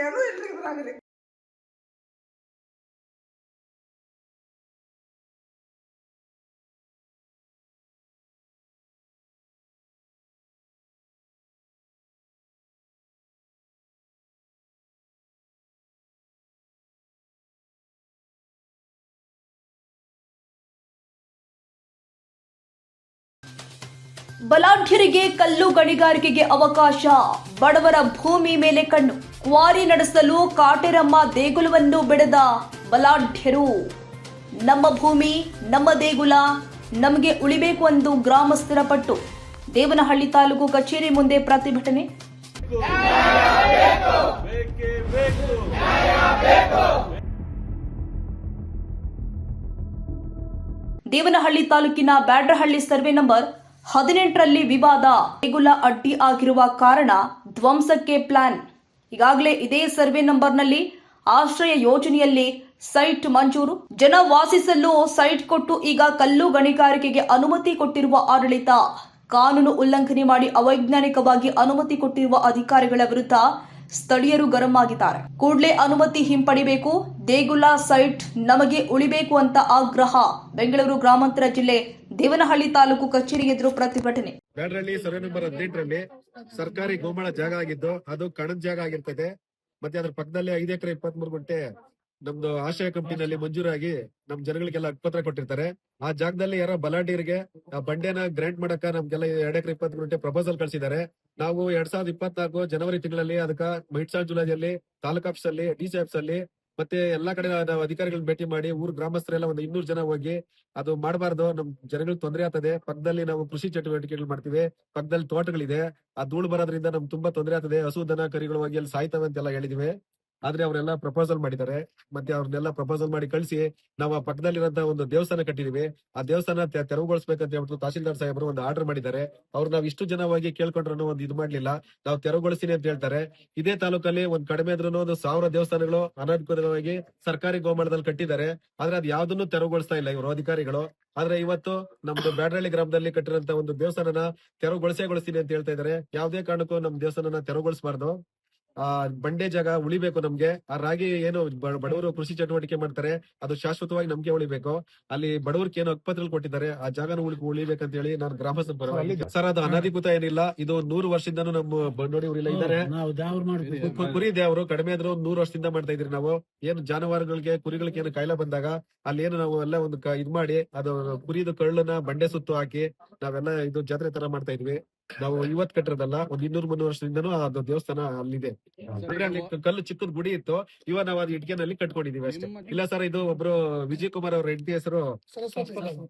ಏನೂ ಇಲ್ರಿ ಇದ್ರಾಗ್ರಿ. ಬಲಾಢ್ಯರಿಗೆ ಕಲ್ಲು ಗಣಿಗಾರಿಕೆಗೆ ಅವಕಾಶ, ಬಡವರ ಭೂಮಿ ಮೇಲೆ ಕಣ್ಣು, ಕ್ವಾರಿ ನಡೆಸಲು ಕಾಟೇರಮ್ಮ ದೇಗುಲವನ್ನು ಬಿಡದ ಬಲಾಢ್ಯರು. ನಮ್ಮ ಭೂಮಿ ನಮ್ಮ ದೇಗುಲ ನಮಗೆ ಉಳಿಬೇಕು ಎಂದು ಗ್ರಾಮಸ್ಥರ ಪಟ್ಟು. ದೇವನಹಳ್ಳಿ ತಾಲೂಕು ಕಚೇರಿ ಮುಂದೆ ಪ್ರತಿಭಟನೆ. ದೇವನಹಳ್ಳಿ ತಾಲೂಕಿನ ಬ್ಯಾಡ್ರಹಳ್ಳಿ ಸರ್ವೆ ನಂಬರ್ 18ರಲ್ಲಿ ವಿವಾದ. ದೇಗುಲ ಅಡ್ಡಿ ಆಗಿರುವ ಕಾರಣ ಧ್ವಂಸಕ್ಕೆ ಪ್ಲಾನ್. ಈಗಾಗಲೇ ಇದೇ ಸರ್ವೆ ನಂಬರ್ನಲ್ಲಿ ಆಶ್ರಯ ಯೋಜನೆಯಲ್ಲಿ ಸೈಟ್ ಮಂಜೂರು, ಜನ ವಾಸಿಸಲು ಸೈಟ್ ಕೊಟ್ಟು ಈಗ ಕಲ್ಲು ಗಣಿಗಾರಿಕೆಗೆ ಅನುಮತಿ ಕೊಟ್ಟಿರುವ ಆಡಳಿತ, ಕಾನೂನು ಉಲ್ಲಂಘನೆ ಮಾಡಿ ಅವೈಜ್ಞಾನಿಕವಾಗಿ ಅನುಮತಿ ಕೊಟ್ಟಿರುವ ಅಧಿಕಾರಿಗಳ ವಿರುದ್ಧ ಸ್ಥಳೀಯರು ಗರಂ ಆಗಿದ್ದಾರೆ. ಕೂಡಲೇ ಅನುಮತಿ ಹಿಂಪಡಿಬೇಕು, ದೇಗುಲ ಸೈಟ್ ನಮಗೆ ಉಳಿಬೇಕು ಅಂತ ಆಗ್ರಹ. ಬೆಂಗಳೂರು ಗ್ರಾಮಾಂತರ ಜಿಲ್ಲೆ ದೇವನಹಳ್ಳಿ ತಾಲೂಕು ಕಚೇರಿ ಎದುರು ಪ್ರತಿಭಟನೆ. ಬ್ಯಾಡ್ರಹಳ್ಳಿ ಸರ್ವೆ ನಂಬರ್ 18ರಲ್ಲಿ ಸರ್ಕಾರಿ ಗೋಮಾಳ ಜಾಗ ಆಗಿದ್ದು ಅದು ಕಣದ ಜಾಗ ಆಗಿರ್ತದೆ. ಮತ್ತೆ ಅದ್ರ ಪಕ್ಕದಲ್ಲಿ 5 ಎಕರೆ 23 ಗುಂಟೆ ನಮ್ದು ಆಶ್ರಯ ಕಂಪನಿನಲ್ಲಿ ಮಂಜೂರಾಗಿ ನಮ್ ಜನಗಳಿಗೆಲ್ಲ ಹಕ್ಕುಪತ್ರ ಕೊಟ್ಟಿರ್ತಾರೆ. ಆ ಜಾಗದಲ್ಲಿ ಯಾರೋ ಬಲಾಢ್ಯರಿಗೆ ಆ ಬಂಡೆನ ಗ್ರಾಂಟ್ ಮಾಡಕ ನಮ್ಗೆಲ್ಲ 2 ಎಕರೆ 20 ಗುಂಟೆ ಪ್ರಪೋಸಲ್ ಕಳಿಸಿದ್ದಾರೆ. ನಾವು 2024 ಜನವರಿ ತಿಂಗಳಲ್ಲಿ ಅದಕ್ಕ ಮೈಟ್ಸಾಳ್ ಜುಲೈಯಲ್ಲಿ ತಾಲೂಕ್ ಆಫೀಸ್ ಅಲ್ಲಿ ಡಿಸಿ ಆಫೀಸ್ ಅಲ್ಲಿ ಮತ್ತೆ ಎಲ್ಲಾ ಕಡೆ ನಾವು ಅಧಿಕಾರಿಗಳನ್ನ ಭೇಟಿ ಮಾಡಿ ಊರ್ ಗ್ರಾಮಸ್ಥರೆಲ್ಲ ಒಂದು 200 ಜನ ಹೋಗಿ ಅದು ಮಾಡಬಾರ್ದು, ನಮ್ ಜನಗಳಿಗೆ ತೊಂದರೆ ಆಗ್ತದೆ, ಪಕ್ಕದಲ್ಲಿ ನಾವು ಕೃಷಿ ಚಟುವಟಿಕೆಗಳು ಮಾಡ್ತೀವಿ, ಪಕ್ಕದಲ್ಲಿ ತೋಟಗಳಿದೆ, ಆ ಧೂಳು ಬರೋದ್ರಿಂದ ನಮ್ಗೆ ತುಂಬಾ ತೊಂದರೆ ಆಗ್ತದೆ, ಹಸು ದನ ಕರಿಗಳು ಹೋಗಿ ಅಲ್ಲಿ ಸಾಯ್ತವೆ ಅಂತೆಲ್ಲ ಹೇಳಿದಿವಿ. ಆದ್ರೆ ಅವರೆಲ್ಲ ಪ್ರಪೋಸಲ್ ಮಾಡಿದ್ದಾರೆ. ಮತ್ತೆ ಅವ್ರನ್ನೆಲ್ಲ ಪ್ರಪೋಸಲ್ ಮಾಡಿ ಕಳಿಸಿ ನಾವು ಆ ಪಕ್ಕದಲ್ಲಿರೋಂತ ಒಂದು ದೇವಸ್ಥಾನ ಕಟ್ಟಿದೀವಿ. ಆ ದೇವಸ್ಥಾನ ತೆರವುಗೊಳಿಸಬೇಕಂತ ಹೇಳ್ಬಿಟ್ಟು ತಹಶೀಲ್ದಾರ್ ಸಾಹೇಬರು ಒಂದು ಆರ್ಡರ್ ಮಾಡಿದ್ದಾರೆ. ಅವ್ರು ನಾವ್ ಇಷ್ಟು ಜನ ಹೋಗಿ ಕೇಳ್ಕೊಂಡ್ರು ಒಂದು ಇದು ಮಾಡ್ಲಿಲ್ಲ, ನಾವು ತೆರವುಗೊಳಿಸ್ತೀನಿ ಅಂತ ಹೇಳ್ತಾರೆ. ಇದೇ ತಾಲೂಕಲ್ಲಿ ಒಂದ್ ಕಡಿಮೆ ಇದ್ರೂ ಒಂದು 1000 ದೇವಸ್ಥಾನಗಳು ಅನಧಿಕೃತವಾಗಿ ಸರ್ಕಾರಿ ಗೋಮಾಳದಲ್ಲಿ ಕಟ್ಟಿದ್ದಾರೆ. ಆದ್ರೆ ಅದ್ ಯಾವ್ದನ್ನು ತೆರವುಗೊಳಿಸ್ತಾ ಇಲ್ಲ ಇವರು ಅಧಿಕಾರಿಗಳು. ಆದ್ರೆ ಇವತ್ತು ನಮ್ದು ಬ್ಯಾಡ್ರಹಳ್ಳಿ ಗ್ರಾಮದಲ್ಲಿ ಕಟ್ಟಿರೋಂತ ಒಂದು ದೇವಸ್ಥಾನನ ತೆರವುಗೊಳಿಸ್ತೀನಿ ಅಂತ ಹೇಳ್ತಾ ಇದಾರೆ. ಯಾವ್ದೇ ಕಾರಣಕ್ಕೂ ನಮ್ ದೇವಸ್ಥಾನನ ತೆರವುಗೊಳಿಸಬಾರ್ದು. ಆ ಬಂಡೆ ಜಾಗ ಉಳಿಬೇಕು ನಮ್ಗೆ. ಆ ರಾಗಿ ಏನು ಬಡವರು ಕೃಷಿ ಚಟುವಟಿಕೆ ಮಾಡ್ತಾರೆ ಅದು ಶಾಶ್ವತವಾಗಿ ನಮ್ಗೆ ಉಳಿಬೇಕು. ಅಲ್ಲಿ ಬಡವರಿಗೆ ಏನು ಹಕ್ಕುಪತ್ರಗಳು ಕೊಟ್ಟಿದ್ದಾರೆ ಆ ಜಾಗನ ಉಳಿಬೇಕಂತ ಹೇಳಿ ನಾನು ಗ್ರಾಮಸ್ಥರ ಪರವಾಗಿ. ಸರ್ ಅದು ಅನಧಿಕೃತ ಏನಿಲ್ಲ, ಇದು 100 ವರ್ಷದಿಂದನೂ ನಮ್ಮ ಬಂಡೋಡಿ ಊರಿಲ್ಲ ಇದ್ದಾರೆ. ಕುರಿ ದೇವರು ಕಡಿಮೆ ಆದ್ರೂ 100 ವರ್ಷದಿಂದ ಮಾಡ್ತಾ ಇದ್ರಿ ನಾವು. ಏನು ಜಾನುವಾರುಗಳಿಗೆ ಕುರಿಗಳಿಗೆ ಏನು ಕಾಯಿಲೆ ಬಂದಾಗ ಅಲ್ಲಿ ಏನು ನಾವು ಎಲ್ಲ ಒಂದು ಇದ್ ಮಾಡಿ ಅದು ಕುರಿದು ಕಳ್ಳನ ಬಂಡೆ ಸುತ್ತು ಹಾಕಿ ನಾವೆಲ್ಲ ಇದು ಜಾತ್ರೆ ತರ ಮಾಡ್ತಾ ಇದ್ವಿ. ನಾವು ಇವತ್ ಕಟ್ಟಿರೋದಲ್ಲ, ಒಂದ್ 200-300 ವರ್ಷದಿಂದನೂ ಅದು ದೇವಸ್ಥಾನ ಅಲ್ಲಿದೆ. ಅಲ್ಲಿ ಕಲ್ಲು ಚಿಕ್ಕದ ಗುಡಿ ಇತ್ತು, ಇವಾಗ ನಾವು ಅದು ಇಟ್ಕೆನಲ್ಲಿ ಕಟ್ಕೊಂಡಿದೀವಿ ಅಷ್ಟೇ. ಇಲ್ಲ ಸರ್, ಇದು ಒಬ್ರು ವಿಜಯ್ ಕುಮಾರ್ ಅವ್ರ ಹೆಂಡತಿ ಹೆಸರು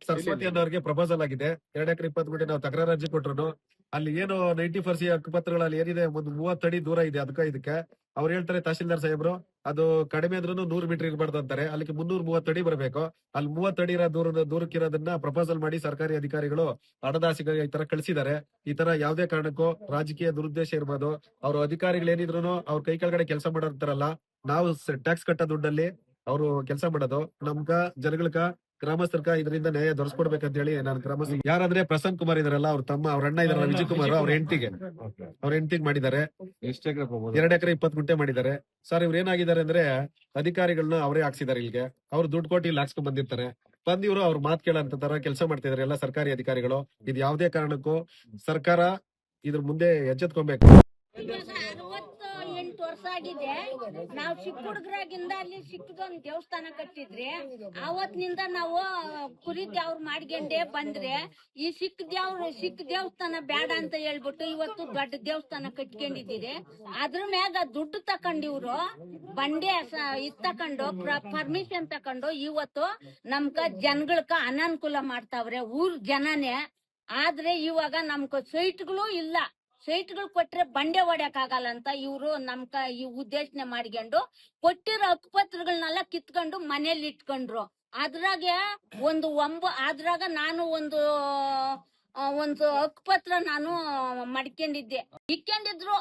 ಸರಸ್ವತಿ ಅನ್ನೋರಿಗೆ ಪ್ರಪೋಸಲ್ ಆಗಿದೆ. 2 ಎಕರೆ 20 ಗುಂಟೆ ನಾವು ತಕರಾರು ಅರ್ಜಿ ಕೊಟ್ರು. ಅಲ್ಲಿ ಏನು 90% ಹಕ್ಕುಪತ್ರಗಳಲ್ಲಿ ಏನಿದೆ ಒಂದು 30 ಅಡಿ ದೂರ ಇದೆ ಇದಕ್ಕೆ. ಅವ್ರು ಹೇಳ್ತಾರೆ ತಹಶೀಲ್ದಾರ್ ಸಾಹೇಬ್ರು ಅದು ಕಡಿಮೆ ಆದ್ರೂ 100 ಮೀಟರ್ ಇರಬಾರ್ದು ಅಂತಾರೆ. ಅಲ್ಲಿಗೆ 330 ಅಡಿ ಬರಬೇಕು. ಅಲ್ಲಿ 30 ಅಡಿ ದೂರಕ್ಕಿರೋದನ್ನ ಪ್ರಪೋಸಲ್ ಮಾಡಿ ಸರ್ಕಾರಿ ಅಧಿಕಾರಿಗಳು ಹಣದಾಸಿಗಳಿಗೆ ಈ ತರ ಕಳಿಸಿದ್ದಾರೆ. ಈ ತರ ಯಾವ್ದೇ ಕಾರಣಕ್ಕೂ ರಾಜಕೀಯ ದುರುದ್ದೇಶ ಇರ್ಬೋದು. ಅವ್ರ ಅಧಿಕಾರಿಗಳು ಏನಿದ್ರು ಅವ್ರ ಕೈ ಕೆಳಗಡೆ ಕೆಲಸ ಮಾಡೋರ್ತಾರಲ್ಲ, ನಾವು ಟ್ಯಾಕ್ಸ್ ಕಟ್ಟೋ ದುಡ್ಡಲ್ಲಿ ಅವರು ಕೆಲಸ ಮಾಡೋದು. ನಮ್ಗ ಜನಗಳಕ ಗ್ರಾಮಸ್ಥರ್ಕ ಇದರಿಂದ ನ್ಯಾಯ ದೊರಸ್ಕೊಡ್ಬೇಕಂತ ಹೇಳಿ ನಾನು ಗ್ರಾಮಸ್ಥರು ಯಾರಂದ್ರೆ ಪ್ರಸನ್ನ ಕುಮಾರ್ ಇದಾರಲ್ಲ, ಅವ್ರ ತಮ್ಮ ಅವ್ರ ಅಣ್ಣ ಇದಾರಲ್ಲ ವಿಜಯ್ ಕುಮಾರ್, ಅವ್ರ ಹೆಂಡತಿಗೆ ಮಾಡಿದ್ದಾರೆ. 2 ಎಕರೆ 20 ಗುಂಟೆ ಮಾಡಿದ್ದಾರೆ. ಸರ್ ಇವ್ರು ಏನಾಗಿದ್ದಾರೆ ಅಂದ್ರೆ ಅಧಿಕಾರಿಗಳನ್ನ ಅವರೇ ಹಾಕ್ಸಿದ್ದಾರೆ ಇಲ್ಲಿಗೆ. ಅವ್ರು ದುಡ್ಡು ಕೊಟ್ಟು ಇಲ್ಲಿ ಹಾಕ್ಸ್ಕೊಂಡ್ ಬಂದಿರ್ತಾರೆ. ಇವ್ರು ಅವ್ರ ಮಾತ್ ಕೇಳಂತ ತರ ಕೆಲಸ ಮಾಡ್ತಿದಾರೆ ಎಲ್ಲ ಸರ್ಕಾರಿ ಅಧಿಕಾರಿಗಳು. ಇದು ಯಾವ್ದೇ ಕಾರಣಕ್ಕೂ ಸರ್ಕಾರ ಇದ್ರ ಮುಂದೆ ಎಚ್ಚೆತ್ಕೊಬೇಕು. 68 ವರ್ಷ ಆಗಿದೆ. ನಾವು ಚಿಕ್ಕ ಹುಡುಗರಾಗಿಂದ ಅಲ್ಲಿ ಸಿಕ್ಕದೊಂದು ದೇವಸ್ಥಾನ ಕಟ್ಟಿದ್ರಿ. ಅವತ್ತಿನಿಂದ ನಾವು ಕುರಿ ದೇವ್ರ ಮಾಡ್ಕೊಂಡೇ ಬಂದ್ರೆ ಈ ಸಿಕ್ಕ ದೇವಸ್ಥಾನ ಬೇಡ ಅಂತ ಹೇಳ್ಬಿಟ್ಟು ಇವತ್ತು ದೊಡ್ಡ ದೇವಸ್ಥಾನ ಕಟ್ಕೊಂಡಿದ್ದೀರಿ. ಅದ್ರ ಮ್ಯಾಗ ದುಡ್ಡು ತಕೊಂಡಿವ್ರು ಬಂಡೆ ತಕೊಂಡು ಪರ್ಮಿಷನ್ ತಕೊಂಡು ಇವತ್ತು ನಮ್ಗ ಜನಗಳಕ ಅನಾನುಕೂಲ ಮಾಡ್ತಾವ್ರೆ ಊರ್ ಜನನೇ. ಆದ್ರೆ ಇವಾಗ ನಮ್ಗ ಸೈಟ್ಗಳು ಇಲ್ಲ. ಸೈಟ್ಗಳು ಕೊಟ್ರೆ ಬಂಡೆ ಹೊಡ್ಯಕ್ ಆಗಲ್ಲ ಅಂತ ಇವ್ರು ನಮ್ಕ ಈ ಉದ್ದೇಶನೆ ಮಾಡ್ಕೊಂಡು ಕೊಟ್ಟಿರೋ ಹಕ್ಕುಪತ್ರಗಳನ್ನೆಲ್ಲ ಕಿತ್ಕೊಂಡು ಮನೇಲಿ ಇಟ್ಕೊಂಡ್ರು. ಅದ್ರಾಗೆ ಅದ್ರಾಗ ನಾನು ಒಂದು ಹಕ್ಕುಪತ್ರ ನಾನು ಮಡ್ಕೊಂಡಿದ್ದೆ. ಇಕ್ಕೊಂಡಿದ್ರು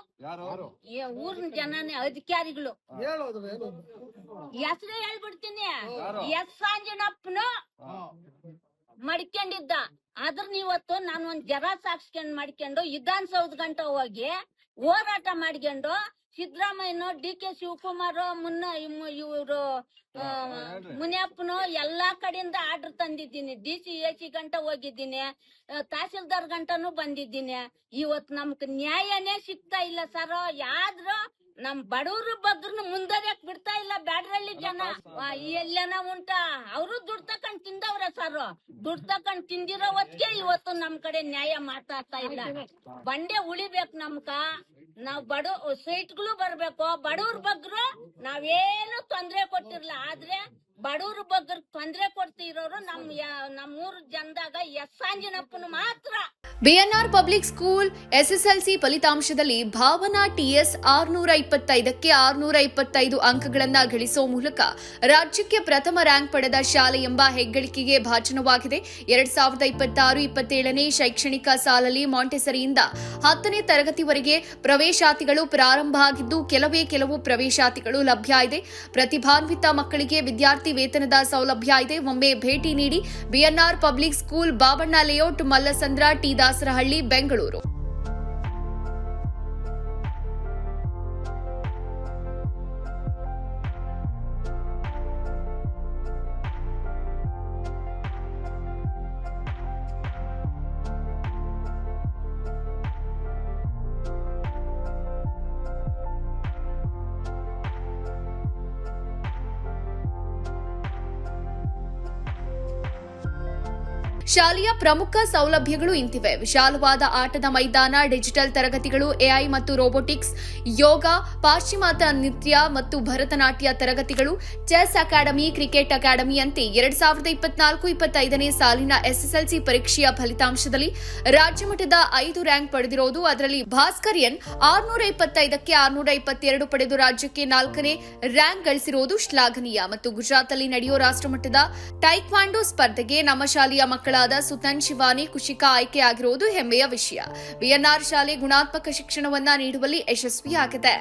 ಊರಿನ ಜನನೇ ಅಧಿಕಾರಿಗಳು. ಹೆಸರೇ ಹೇಳ್ಬಿಡ್ತೀನಿ, ಎಸ್ ಆಂಜನಪ್ಪನು ಮಡ್ಕೊಂಡಿದ್ದ. ಅದ್ರ ಇವತ್ತು ನಾನು ಒಂದ್ ಜೆರಾಕ್ಸ್ ಹಾಕ್ಸ್ಕೊಂಡ್ ಮಾಡ್ಕೊಂಡು ವಿಧಾನಸೌಧ ಗಂಟ ಹೋಗಿ ಹೋರಾಟ ಮಾಡ್ಕೊಂಡು ಸಿದ್ದರಾಮಯ್ಯನೋ DK ಶಿವಕುಮಾರ್ ಇವರು ಮುನಿಯಪ್ಪನು ಎಲ್ಲಾ ಕಡೆಯಿಂದ ಆರ್ಡರ್ ತಂದಿದ್ದೀನಿ. DC AC ಗಂಟ ಹೋಗಿದ್ದೀನಿ, ತಹಸೀಲ್ದಾರ್ ಗಂಟನೂ ಬಂದಿದ್ದೀನಿ. ಇವತ್ ನಮ್ಗ್ ನ್ಯಾಯನೇ ಸಿಗ್ತಾ ಇಲ್ಲ ಸರ್. ಯಾದ್ರು ನಮ್ ಬಡವರು ಬಗ್ಗರ್ನ ಮುಂದರಿಯಕ್ ಬಿಡ್ತಾ ಇಲ್ಲ. ಬ್ಯಾಡ್ರಳ್ಳಿ ಜನ ಎಲ್ಲನ ಉಂಟ, ಅವರು ದುಡ್ಡು ತಕೊಂಡ್ ತಿಂದವ್ರ ಸರ್. ದುಡ್ಡು ತಕೊಂಡ್ ತಿಂದಿರೋ ಹೊತ್ತಿಗೆ ಇವತ್ತು ನಮ್ ಕಡೆ ನ್ಯಾಯ ಮಾತಾಡ್ತಾ ಇಲ್ಲ. ಬಂಡೆ ಉಳಿಬೇಕು ನಮ್ಕ. ನಾವ್ ಸೈಟ್ಗಳು ಬರ್ಬೇಕು. ಬಡವ್ರ ಬಗ್ರು ನಾವೇನು ತೊಂದ್ರೆ ಕೊಟ್ಟಿರ್ಲ, ಆದ್ರೆ ಬಡವ್ರ ಬಗ್ಗರ್ ತೊಂದ್ರೆ ಕೊಡ್ತಿರೋರು ನಮ್ಮೂರ್ ಜನದಾಗ ಎಸ್ಸಾಂಜಿನಪ್ಪನ ಮಾತ್ರ. ಬಿಎನ್ಆರ್ ಪಬ್ಲಿಕ್ ಸ್ಕೂಲ್ SSLC ಫಲಿತಾಂಶದಲ್ಲಿ ಭಾವನಾ TS 625ಕ್ಕೆ 625 ಅಂಕಗಳನ್ನು ಗಳಿಸುವ ಮೂಲಕ ರಾಜ್ಯಕ್ಕೆ ಪ್ರಥಮ ರ್ಯಾಂಕ್ ಪಡೆದ ಶಾಲೆ ಎಂಬ ಹೆಗ್ಗಳಿಕೆಗೆ ಭಾಜನವಾಗಿದೆ. 2026-27ನೇ ಶೈಕ್ಷಣಿಕ ಸಾಲಲ್ಲಿ ಮಾಂಟೆಸರಿಯಿಂದ 10ನೇ ತರಗತಿವರೆಗೆ ಪ್ರವೇಶಾತಿಗಳು ಪ್ರಾರಂಭ ಆಗಿದ್ದು, ಕೆಲವು ಪ್ರವೇಶಾತಿಗಳು ಲಭ್ಯ ಇದೆ. ಪ್ರತಿಭಾನ್ವಿತ ಮಕ್ಕಳಿಗೆ ವಿದ್ಯಾರ್ಥಿ ವೇತನದ ಸೌಲಭ್ಯ ಇದೆ. ಒಮ್ಮೆ ಭೇಟಿ ನೀಡಿ. BNR public school, Babanna layout, Mallasandra, T Dasarahalli, Bengaluru. ಶಾಲೆಯ ಪ್ರಮುಖ ಸೌಲಭ್ಯಗಳು ಇಂತಿವೆ: ವಿಶಾಲವಾದ ಆಟದ ಮೈದಾನ, ಡಿಜಿಟಲ್ ತರಗತಿಗಳು, AI ಮತ್ತು ರೋಬೋಟಿಕ್ಸ್, ಯೋಗ, ಪಾಶ್ಚಿಮಾತ್ಯ ನೃತ್ಯ ಮತ್ತು ಭರತನಾಟ್ಯ ತರಗತಿಗಳು, ಚೆಸ್ ಅಕಾಡೆಮಿ, ಕ್ರಿಕೆಟ್ ಅಕಾಡೆಮಿಯಂತೆ 2024-25ನೇ ಸಾಲಿನ SSLC ಪರೀಕ್ಷೆಯ ಫಲಿತಾಂಶದಲ್ಲಿ ರಾಜ್ಯಮಟ್ಟದ 5 ರ್ಯಾಂಕ್ ಪಡೆದಿರುವುದು. ಅದರಲ್ಲಿ ಭಾಸ್ಕರ್ಯನ್ 625ಕ್ಕೆ 622 ಪಡೆದು ರಾಜ್ಯಕ್ಕೆ 4ನೇ ರ್ಯಾಂಕ್ ಗಳಿಸಿರುವುದು ಶ್ಲಾಘನೀಯ. ಮತ್ತು ಗುಜರಾತ್ನಲ್ಲಿ ನಡೆಯುವ ರಾಷ್ಟ್ರಮಟ್ಟದ ಟೈಕ್ವಾಂಡೋ ಸ್ಪರ್ಧೆಗೆ ನಮ್ಮ ಶಾಲೆಯ ಮಕ್ಕಳಾದ ಸುತನ್, ಶಿವಾನಿ, ಕುಶಿಕಾ ಆಯ್ಕೆಯಾಗಿರುವುದು ಹೆಮ್ಮೆಯ ವಿಷಯ. ಬಿಎನ್ಆರ್ ಶಾಲೆ ಗುಣಾತ್ಮಕ ಶಿಕ್ಷಣವನ್ನ ನೀಡುವಲ್ಲಿ ಯಶಸ್ವಿಯಾಗಿದೆ.